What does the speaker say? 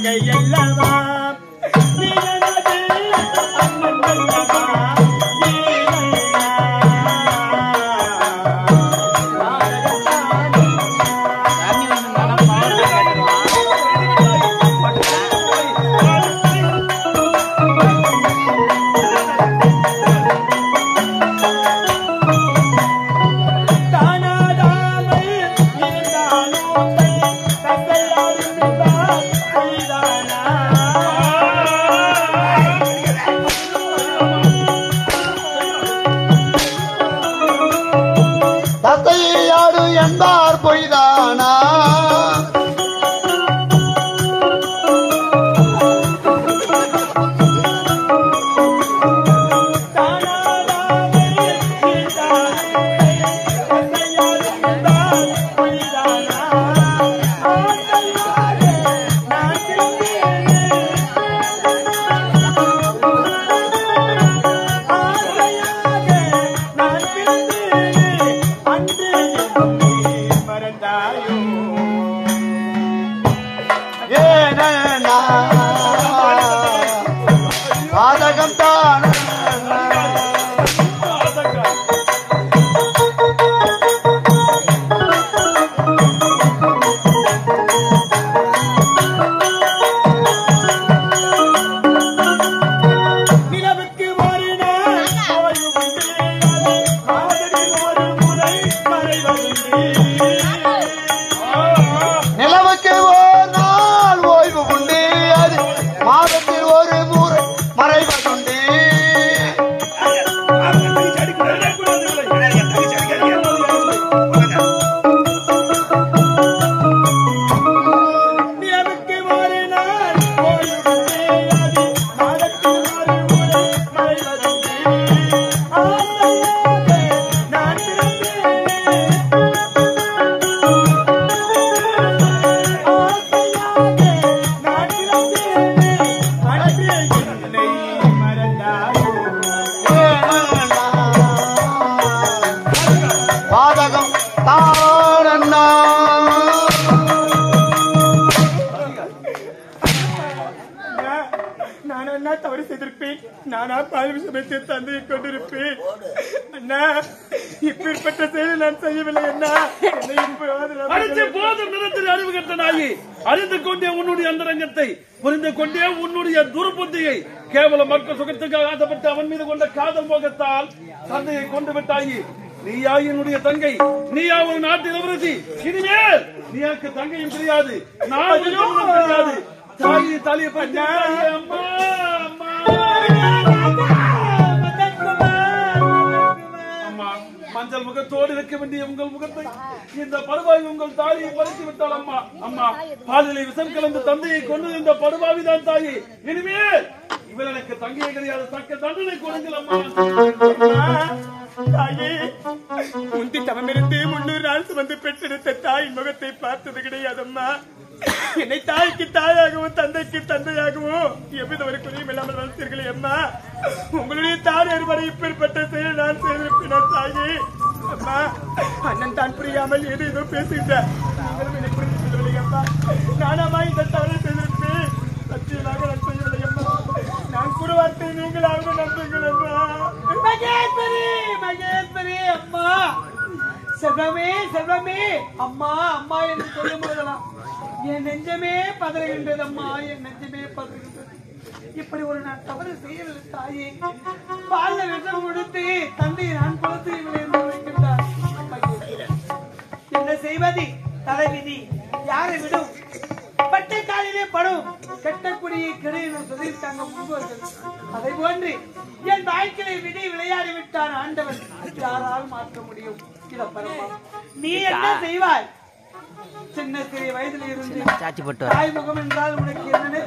தங்கை அல்லவா நீ எனது அண்ணன் அல்லவா என்பார் பொய்தானா பாதகம் தான் நிலவுக்கு ஒரு நாள் ஒரு முறை மறைவதில்லை நிலவுக்கு ஒரு நாள் ஓய்வு உண்டு அது மாதத்தில் ஒரு முறை மறைவதுண்டு நிலவுக்கு ஒரு நாள் ஓய்வு உண்டு மாதத்தில் ஒரு முறை மறைவதில்லை ஆசையாக நான் பாதகம் தானண்ணா நான் என்ன தவறு செய்திருப்பேன் நானா பால் சமைத்து தந்தையை கொண்டிருப்பேன் அண்ணா இப்பேற்பட்ட செயலை நான் செய்யவில்லை அண்ணா போதும் நிறத்தில் அறிவு கட்ட நாயி அறிந்து கொண்டே உன்னுடைய அந்தரங்கத்தை புரிந்து கொண்டே உன்னுடைய துர்புத்தியை கேவல மக்கள் சுகத்துக்காக ஆசைப்பட்டு அவன் மீது கொண்ட காதல் மோகத்தால் தந்தையை கொண்டு விட்டாயி நீயா என்னுடைய தங்கை நீயா ஒரு நாட்டு இளவரசி இனிமேல் நீயாக்கு தங்கையும் தெரியாது நான் தெரியாது தாயி தலையை பற்றி அம்மா அம்மா மஞ்சள் முகத்தோடு இருக்க வேண்டிய உங்கள் முகத்தை இந்த படுவாய் உங்கள் தாயை பறித்து விட்டால் அம்மா அம்மா பாலிலை விஷம் கலந்து தந்தையை கொண்டு இந்த படுவாவிதான் தாயி இனிமேல் இவள் எனக்கு தங்கையை கிடையாது தக்க தண்டனை கொடுங்கள் அம்மா தாயே முந்தி தவமிருந்து 300 நாள் சுமந்து பெற்றெடுத்த தாயின் முகத்தை பார்த்தது கிடையாதம்மா என்னை தாய்க்கு தாயாகவும் தந்தைக்கு தந்தையாகவும் எவ்வித ஒரு குறையும் இல்லாமல் வளர்த்தீர்களே அம்மா உங்களுடைய தாய் அறுவடை இப்பேற்பட்ட செயல் நான் செய்திருப்பேன் தாயே அம்மா அண்ணன் தான் புரியாமல் ஏதோ பேசுகின்றார் நீங்களும் என்னை புரிந்து கொள்ளவில்லை அம்மா நானாமா இந்த தவறை செய்திருப்பேன் சத்தியமாக நான் செய்யவில்லை அம்மா நான் கூற வார்த்தை நீங்களாக நம்புங்கள் அம்மா மகேஸ்வரி மகேஸ்வரி அம்மா செல்வமே செல்வமே அம்மா அம்மா என்று சொல்லும் போதெல்லாம் என் நெஞ்சமே பதறுகின்றது அம்மா என் நெஞ்சமே பதறுகின்றது இப்படி ஒரு நான் தவறு செய்யவில்லை தாயே பால்ல விஷம் கொடுத்து தந்தை நான் கொடுத்து இவளை வைக்கின்றார் என்ன செய்வது தலைவிதி யாரை விடும் பட்ட காலிலே படும் கட்டக்குடியை கிடையும் சொல்லிவிட்டாங்க முன்போர்கள் அதை போன்று என் வாழ்க்கையை விதி விளையாடி விட்டான் ஆண்டவன் யாரால் மாற்ற முடியும் இத பரமா நீ என்ன செய்வாய் சின்ன சிறிய வயதில் இருந்து தாய் முகம் என்றால் உனக்கு என்ன